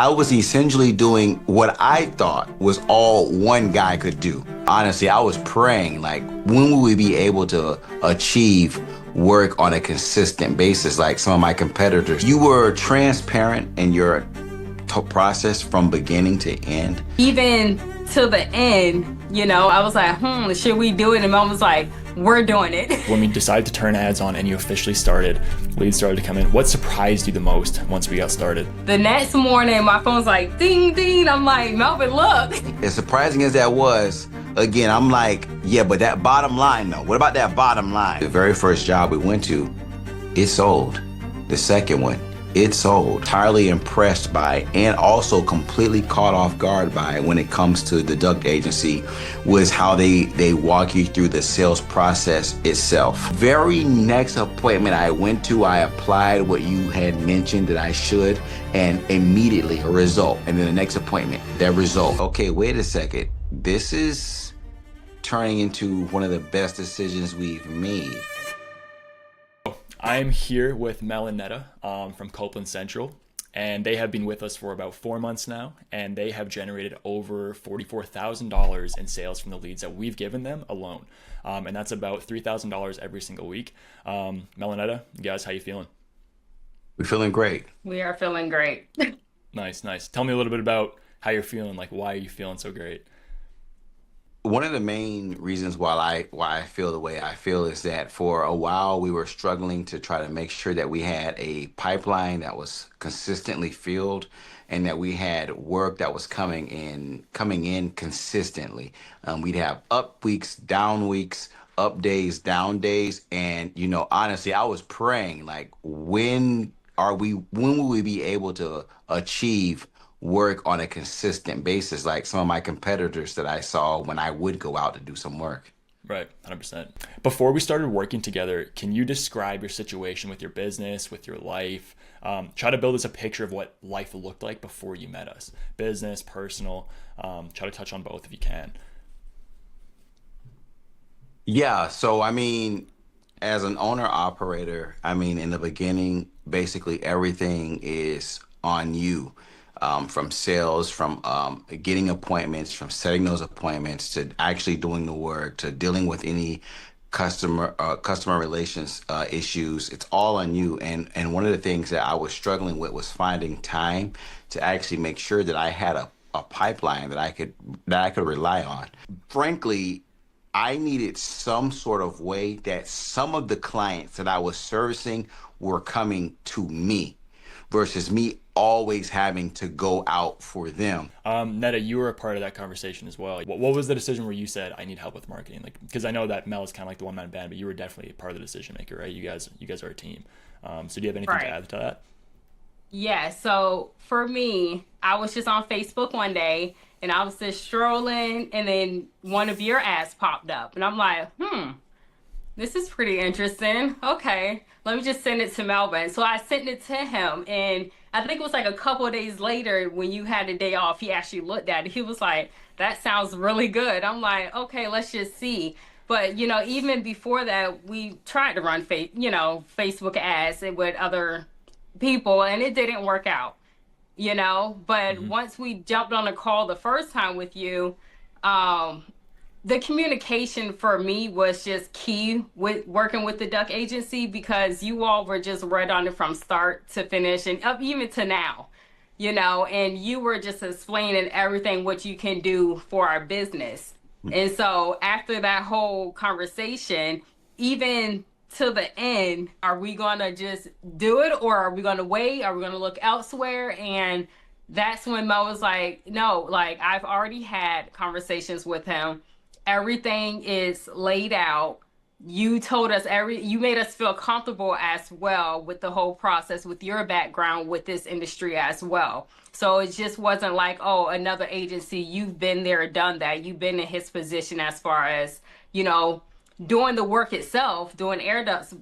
I was essentially doing what I thought was all one guy could do. Honestly, I was praying, like, when will we be able to achieve work on a consistent basis like some of my competitors? You were transparent in your process from beginning to end. Even to the end, I was like, should we do it? And Mom was like, we're doing it. When we decided to turn ads on and you officially started, leads started to come in, what surprised you the most once we got started? The next morning, my phone's like, ding, ding. I'm like, Melvin, look. As surprising as that was, again, I'm like, yeah, but that bottom line, though. What about that bottom line? The very first job we went to, it sold. The second one, it sold. Entirely impressed by, and also completely caught off guard by, when it comes to the Duct agency, was how they walk you through the sales process itself. Very next appointment I went to, I applied what you had mentioned that I should, and immediately a result. And then the next appointment, that result. Okay, wait a second. This is turning into one of the best decisions we've made. I'm here with Mel Netta from Copeland Central, and they have been with us for about 4 months now, and they have generated over $44,000 in sales from the leads that we've given them alone, and that's about $3,000 every single week. Mel Netta, guys, how you feeling? We're feeling great. We are feeling great. Nice. Tell me a little bit about how you're feeling. Like, why are you feeling so great? One of the main reasons why I feel the way I feel is that for a while we were struggling to try to make sure that we had a pipeline that was consistently filled and that we had work that was coming in consistently. We'd have up weeks, down days, and honestly, I was praying, like, when will we be able to achieve work on a consistent basis like some of my competitors that I saw when I would go out to do some work. Right, 100%. Before we started working together, can you describe your situation with your business, with your life? Try to build us a picture of what life looked like before you met us. Business, personal, try to touch on both if you can. Yeah, so as an owner operator, in the beginning, basically everything is on you. From sales, from getting appointments, from setting those appointments, to actually doing the work, to dealing with any customer relations issues. It's all on you. And one of the things that I was struggling with was finding time to actually make sure that I had a pipeline that I could rely on. Frankly, I needed some sort of way that some of the clients that I was servicing were coming to me versus me always having to go out for them. Netta, you were a part of that conversation as well. What was the decision where you said, I need help with marketing? Like, because I know that Mel is kind of like the one-man band, but you were definitely a part of the decision maker, right? You guys are a team. So do you have anything to add to that? Yeah, so for me, I was just on Facebook one day and I was just strolling and then one of your ads popped up and I'm like, this is pretty interesting. Okay, let me just send it to Melvin. So I sent it to him, and I think it was like a couple of days later when you had a day off, he actually looked at it. He was like, that sounds really good. I'm like, okay, let's just see. But, even before that, we tried to run Facebook ads with other people, and it didn't work out, But once we jumped on a call the first time with you, the communication for me was just key with working with the Duct agency, because you all were just right on it from start to finish and up even to now, and you were just explaining everything what you can do for our business. And so after that whole conversation, even to the end, are we going to just do it, or are we going to wait? Are we going to look elsewhere? And that's when Mo was like, no, like, I've already had conversations with him. Everything is laid out. You told us you made us feel comfortable as well with the whole process, with your background with this industry as well. So it just wasn't like, oh, another agency, you've been there, done that. You've been in his position as far as, doing the work itself, doing air ducts,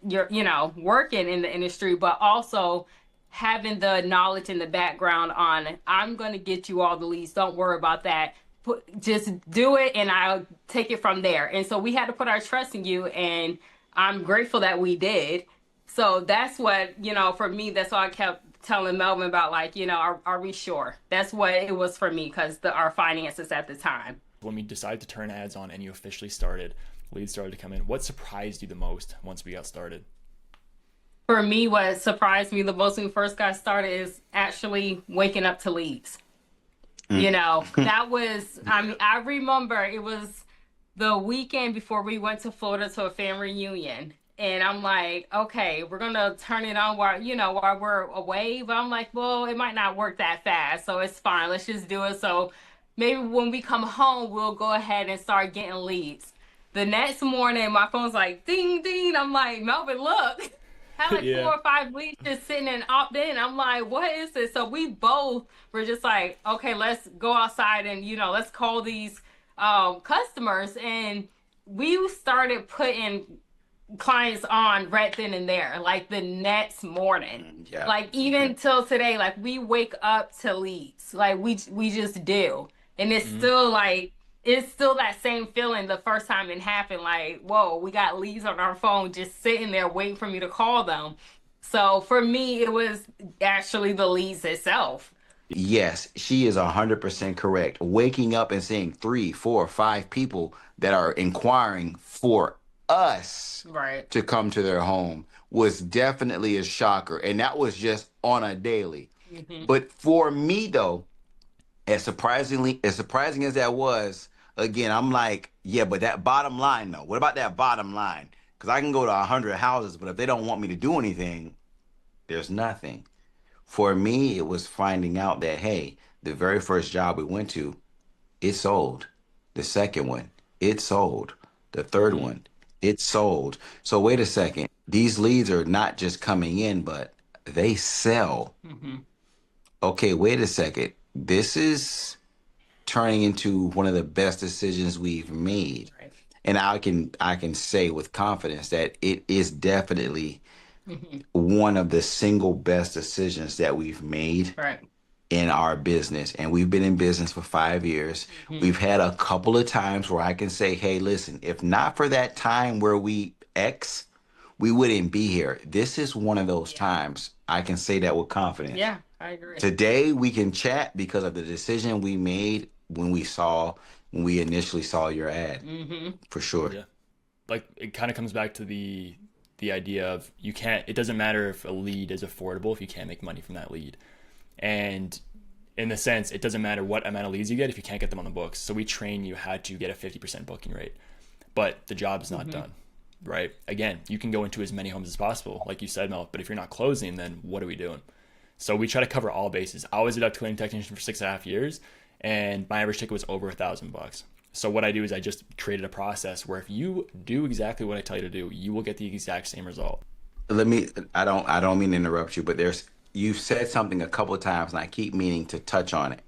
you're, working in the industry, but also having the knowledge and the background on, I'm going to get you all the leads. Don't worry about that. Just do it and I'll take it from there. And so we had to put our trust in you, and I'm grateful that we did. So that's what, for me, that's why I kept telling Melvin about like, are we sure? That's what it was for me because our finances at the time. When we decided to turn ads on and you officially started, leads started to come in, what surprised you the most once we got started? For me, what surprised me the most when we first got started is actually waking up to leads. That was, I mean, I remember it was the weekend before we went to Florida to a family reunion. And I'm like, okay, we're gonna turn it on while we're away. But I'm like, well, it might not work that fast, so it's fine. Let's just do it. So maybe when we come home, we'll go ahead and start getting leads. The next morning, my phone's like ding ding. I'm like, Melvin, look. Had like Yeah. 4 or 5 leads just sitting and opt in. I'm like, what is this? So we both were just like, okay, let's go outside and let's call these customers. And we started putting clients on right then and there, like the next morning. Yeah. Like even till today, like we wake up to leads. Like we just do. And it's still that same feeling the first time it happened. Like, whoa, we got leads on our phone just sitting there waiting for me to call them. So for me, it was actually the leads itself. Yes, she is 100% correct. Waking up and seeing 3, 4, 5 people that are inquiring for us Right. to come to their home was definitely a shocker. And that was just on a daily. Hmm. But for me though, as surprising as that was, again, I'm like, yeah, but that bottom line though. What about that bottom line? Because I can go to 100 houses, but if they don't want me to do anything, there's nothing. For me, it was finding out that, hey, the very first job we went to, it sold. The second one, it sold. The third Mm-hmm. one, it sold. So wait a second. These leads are not just coming in, but they sell. Hmm. Okay, wait a second. This is turning into one of the best decisions we've made. Right. And I can say with confidence that it is definitely Hmm. one of the single best decisions that we've made Right. in our business. And we've been in business for 5 years. Hmm. We've had a couple of times where I can say, hey, listen, if not for that time where we wouldn't be here. This is one of those Yeah. times I can say that with confidence. Yeah, I agree. Today we can chat because of the decision we made when we initially saw your ad, Hmm. for sure. Yeah. Like it kind of comes back to the idea of you can't, it doesn't matter if a lead is affordable if you can't make money from that lead. And in the sense, it doesn't matter what amount of leads you get if you can't get them on the books. So we train you how to get a 50% booking rate, but the job is not done, right? Again, you can go into as many homes as possible, like you said, Mel, but if you're not closing, then what are we doing? So we try to cover all bases. I was a duct cleaning technician for 6.5 years, and my average ticket was over $1,000. So what I do is I just created a process where if you do exactly what I tell you to do, you will get the exact same result. I don't mean to interrupt you, but you've said something a couple of times and I keep meaning to touch on it.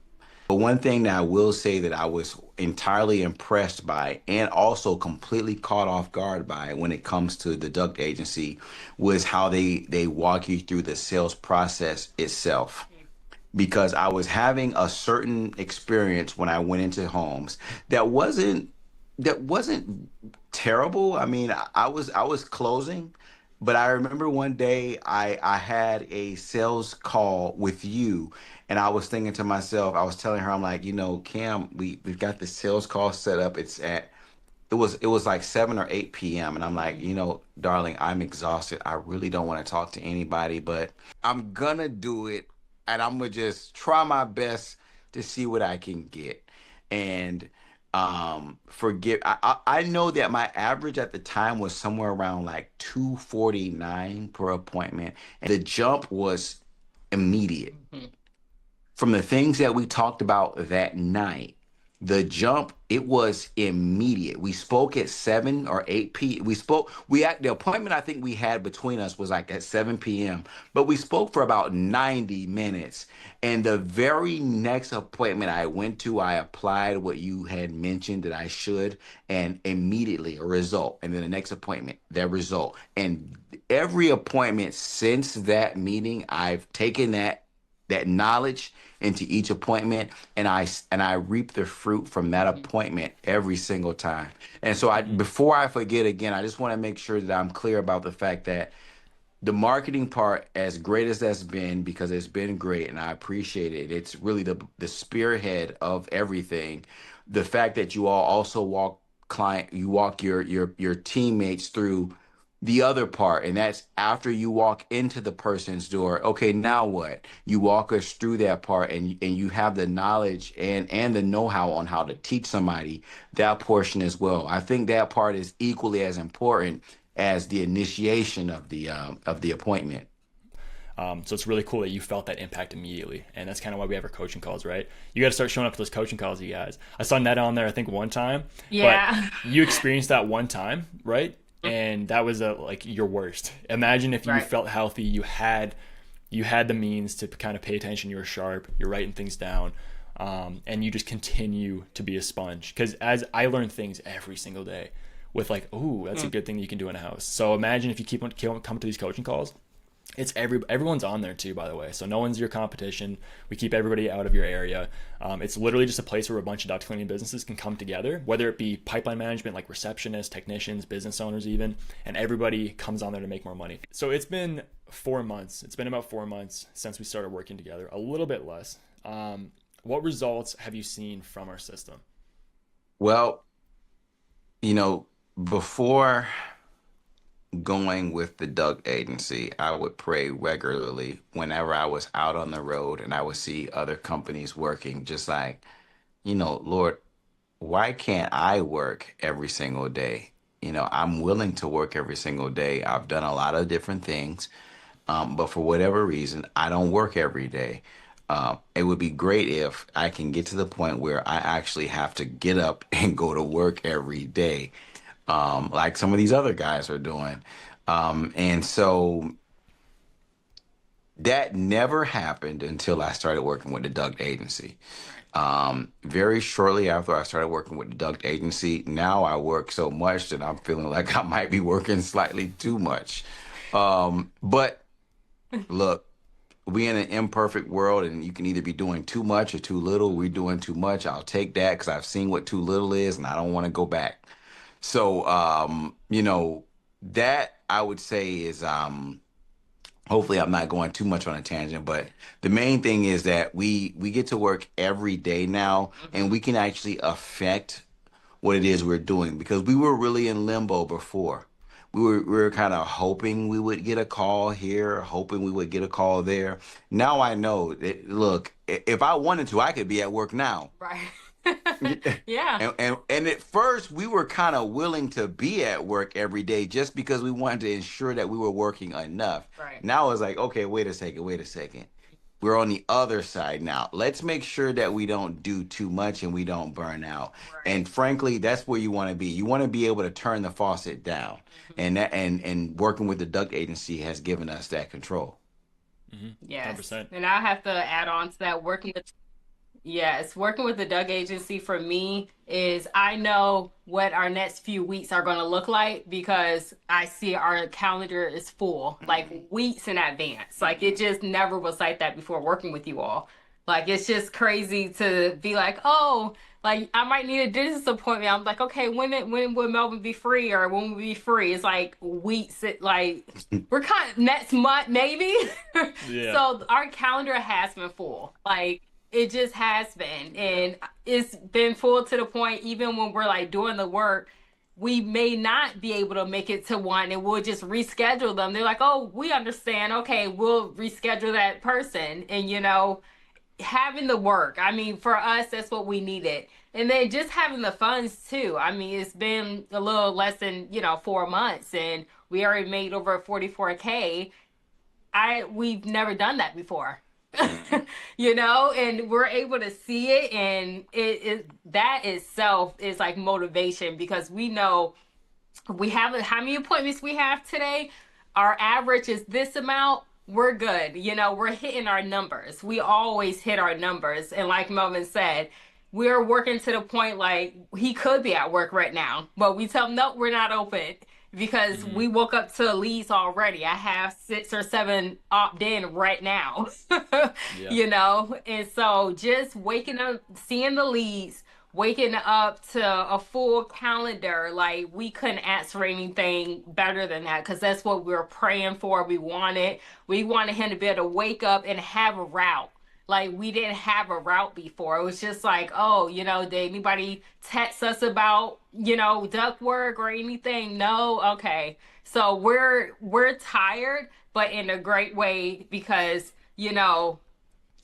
But one thing that I will say that I was entirely impressed by and also completely caught off guard by when it comes to the Duct Agency was how they walk you through the sales process itself. Because I was having a certain experience when I went into homes that wasn't terrible. I mean, I was closing, but I remember one day I had a sales call with you, and I was thinking to myself, I was telling her, I'm like, Cam, we've got this sales call set up. It was like 7 or 8 p.m. and I'm like, darling, I'm exhausted. I really don't want to talk to anybody, but I'm gonna do it, and I'm gonna just try my best to see what I can get. And forgive. I know that my average at the time was somewhere around like 249 per appointment, and the jump was immediate. Hmm. From the things that we talked about that night, the jump, it was immediate. We spoke at 7 or 8 p. The appointment I think we had between us was like at 7 p.m., but we spoke for about 90 minutes. And the very next appointment I went to, I applied what you had mentioned that I should, and immediately a result. And then the next appointment, that result. And every appointment since that meeting, I've taken that knowledge into each appointment, and I reap the fruit from that appointment every single time. And so Mm-hmm. before I forget again, I just want to make sure that I'm clear about the fact that the marketing part, as great as that's been, because it's been great and I appreciate it. It's really the spearhead of everything. The fact that you all also you walk your teammates through the other part, and that's after you walk into the person's door. Okay, now what? You walk us through that part, and you have the knowledge and the know-how on how to teach somebody that portion as well. I think that part is equally as important as the initiation of the appointment. So it's really cool that you felt that impact immediately. And that's kind of why we have our coaching calls, right? You got to start showing up to those coaching calls, you guys. I saw Netta on there, I think, one time. But Yeah. you experienced that one time, right? And that was like your worst. Imagine if you Right. felt healthy, you had the means to kind of pay attention, you were sharp, you're writing things down, and you just continue to be a sponge. Because as I learn things every single day with like, oh, that's a good thing that you can do in a house. So imagine if you keep on coming to these coaching calls, it's everyone's on there too, by the way, so no one's your competition. We keep everybody out of your area. It's literally just a place where a bunch of duct cleaning businesses can come together, whether it be pipeline management like receptionists, technicians, business owners even, and everybody comes on there to make more money. So it's been 4 months, it's been about 4 months since we started working together, a little bit less. What results have you seen from our system? Well, you know, before going with the Duct agency, I would pray regularly whenever I was out on the road and I would see other companies working, just like, Lord, why can't I work every single day? I'm willing to work every single day. I've done a lot of different things, but for whatever reason, I don't work every day. It would be great if I can get to the point where I actually have to get up and go to work every day, like some of these other guys are doing. And so that never happened until I started working with the Duct agency. Very shortly after I started working with the Duct agency, now I work so much that I'm feeling like I might be working slightly too much. But look, we in an imperfect world, and you can either be doing too much or too little. We're doing too much. I'll take that because I've seen what too little is, and I don't want to go back. So, that I would say is, hopefully I'm not going too much on a tangent, but the main thing is that we get to work every day now, and we can actually affect what it is we're doing, because we were really in limbo before. We were kind of hoping we would get a call here, hoping we would get a call there. Now I know that, look, if I wanted to, I could be at work now. Right. Yeah. Yeah. And at first we were kind of willing to be at work every day just because we wanted to ensure that we were working enough. Right. Now it's like, okay, wait a second, wait a second. We're on the other side now. Let's make sure that we don't do too much and we don't burn out. Right. And frankly, that's where you want to be. You want to be able to turn the faucet down. And working with the Duct agency has given us that control. Yes. 100%. And I have to add on to that, yes, working with the Doug agency for me is I know what our next few weeks are going to look like because I see our calendar is full, like weeks in advance. Like it just never was like that before working with you all. Like it's just crazy to be like, oh, like I might need a dentist appointment. I'm like, okay, when will Melvin be free or when will we be free? It's like weeks. Like we're kind of next month maybe. Yeah. So our calendar has been full. Like it just has been. And it's been full to the point, even when we're like doing the work, we may not be able to make it to one and we'll just reschedule them. They're like, oh, we understand. Okay, we'll reschedule that person. And, having the work, I mean, for us, that's what we needed. And then just having the funds too. I mean, it's been a little less than, 4 months and we already made over 44K. We've never done that before. And we're able to see it, and it that itself is like motivation because we know we have how many appointments we have today. Our average is this amount. We're good. We're hitting our numbers. We always hit our numbers, and like Melvin said, we're working to the point like he could be at work right now, but we tell him no, we're not open because we woke up to leads already. I have 6 or 7 opt in right now, Yeah. and so just waking up, seeing the leads, waking up to a full calendar, like we couldn't ask for anything better than that because that's what we were praying for. We wanted him to be able to wake up and have a route. Like we didn't have a route before. It was just like, oh, did anybody text us about, duct work or anything? No, okay. So we're tired, but in a great way because,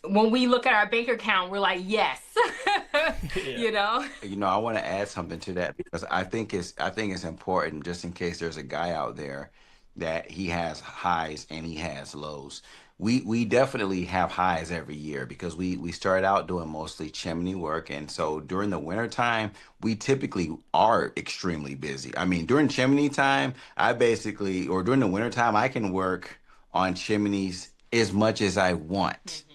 when we look at our bank account, we're like, yes. Yeah. you know? I want to add something to that because I think it's important just in case there's a guy out there that he has highs and he has lows. We definitely have highs every year because we started out doing mostly chimney work, and so during the winter time we typically are extremely busy. I mean, during chimney time, or during the winter time, I can work on chimneys as much as I want.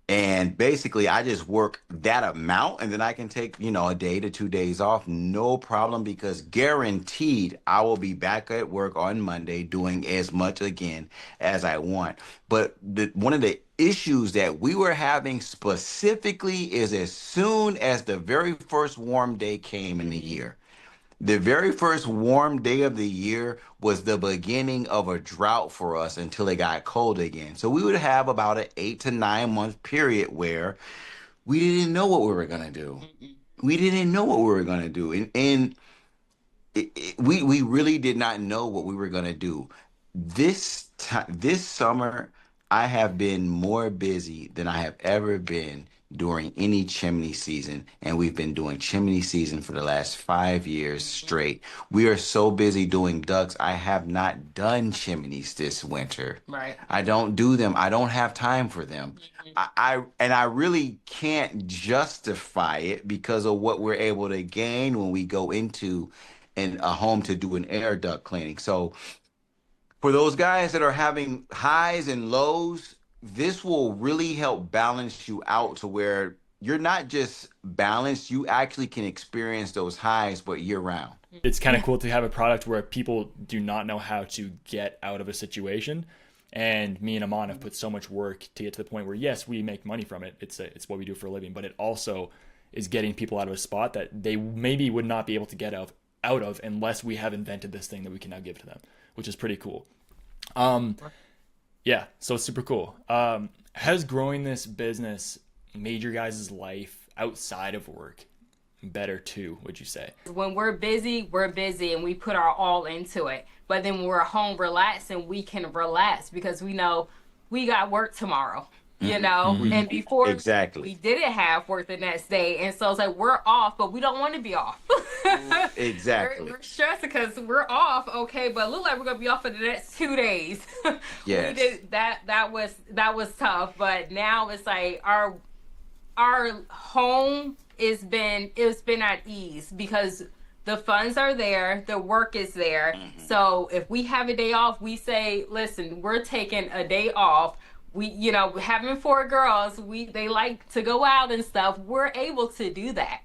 And basically, I just work that amount and then I can take, a day to 2 days off, no problem, because guaranteed I will be back at work on Monday doing as much again as I want. But one of the issues that we were having specifically is as soon as the very first warm day came in the year. The very first warm day of the year was the beginning of a drought for us until it got cold again. So we would have about an 8 to 9 month period where we didn't know what we were going to do. We didn't know what we were going to do. And we really did not know what we were going to do. This summer, I have been more busy than I have ever been during any chimney season, and we've been doing chimney season for the last 5 years straight. We are so busy doing ducts. I have not done chimneys this winter. Right. I don't do them. I don't have time for them. I really can't justify it because of what we're able to gain when we go into a home to do an air duct cleaning. So for those guys that are having highs and lows, this will really help balance you out to where you're not just balanced, you actually can experience those highs, but year round. It's kind of cool to have a product where people do not know how to get out of a situation. And me and Amon have put so much work to get to the point where, yes, we make money from it. It's what we do for a living, but it also is getting people out of a spot that they maybe would not be able to get out of unless we have invented this thing that we can now give to them, which is pretty cool. Yeah, so it's super cool. Has growing this business made your guys' life outside of work better too, would you say? When we're busy and we put our all into it. But then when we're home relaxing, we can relax because we know we got work tomorrow. And before Exactly. we didn't have work the next day, and so it's like we're off, but we don't want to be off. Exactly. We're stressed because we're off, okay, but it look like we're gonna be off for the next 2 days. Yes. We did that. That was tough, but now it's like our home it's been at ease because the funds are there, the work is there. So if we have a day off, we say, listen, we're taking a day off. We, having 4 girls, they like to go out and stuff. We're able to do that,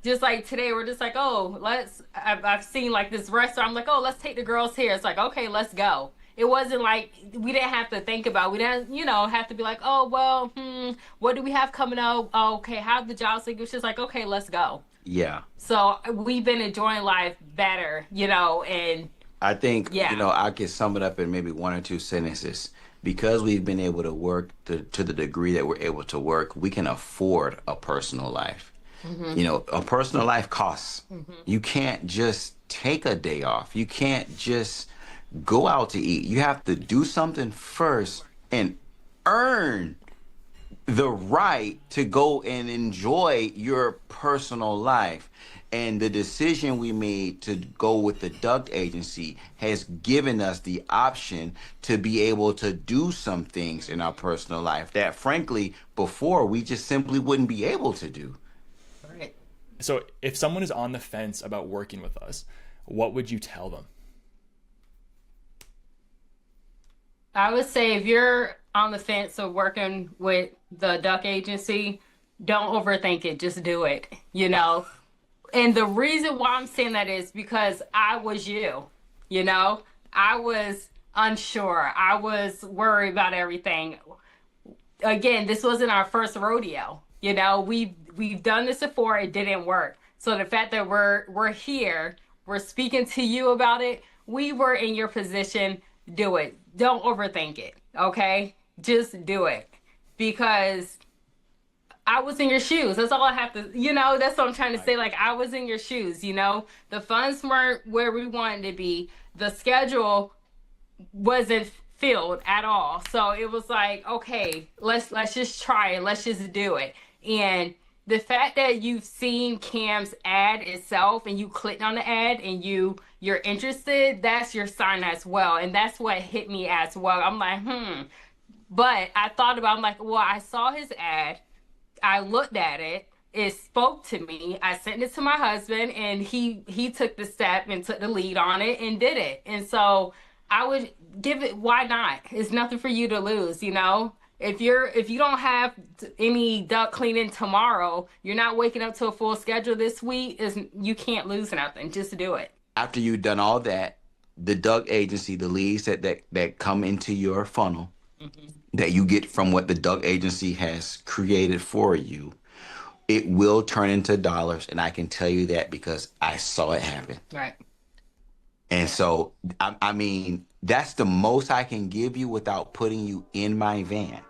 Just like today, we're just like, oh, I've seen like this restaurant. I'm like, oh, let's take the girls here. It's like, okay, let's go. It wasn't like we didn't have to think about. We didn't, have to be like, oh, well, what do we have coming up? Oh, okay, how's the job? So it was just like, okay, let's go. Yeah. So we've been enjoying life better, and I think, yeah. I could sum it up in maybe 1 or 2 sentences. Because we've been able to work to the degree that we're able to work, we can afford a personal life. A personal life costs. You can't just take a day off. You can't just go out to eat. You have to do something first and earn the right to go and enjoy your personal life. And the decision we made to go with the Duct agency has given us the option to be able to do some things in our personal life that, frankly, before we just simply wouldn't be able to do. Right. So if someone is on the fence about working with us, what would you tell them? I would say if you're on the fence of working with the Duct agency, don't overthink it. Just do it, And the reason why I'm saying that is because I was you, I was unsure. I was worried about everything. Again, this wasn't our first rodeo. we've done this before, it didn't work. So the fact that we're here, we're speaking to you about it, we were in your position, do it. Don't overthink it, okay? Just do it. Because I was in your shoes. That's all I have to, that's what I'm trying to say. Like, I was in your shoes, The funds weren't where we wanted to be. The schedule wasn't filled at all. So it was like, okay, let's just try it. Let's just do it. And the fact that you've seen Cam's ad itself and you clicked on the ad and you're interested, that's your sign as well. And that's what hit me as well. I'm like, But I thought about, I'm like, well, I saw his ad. I looked at it. It spoke to me. I sent it to my husband, and he took the step and took the lead on it and did it. And so I would give it. Why not? It's nothing for you to lose, If you don't have any duct cleaning tomorrow, you're not waking up to a full schedule this week. You can't lose nothing. Just do it. After you've done all that, the duct agency, the leads that come into your funnel, that you get from what the duct agency has created for you, it will turn into dollars. And I can tell you that because I saw it happen. Right. And so, I mean, that's the most I can give you without putting you in my van.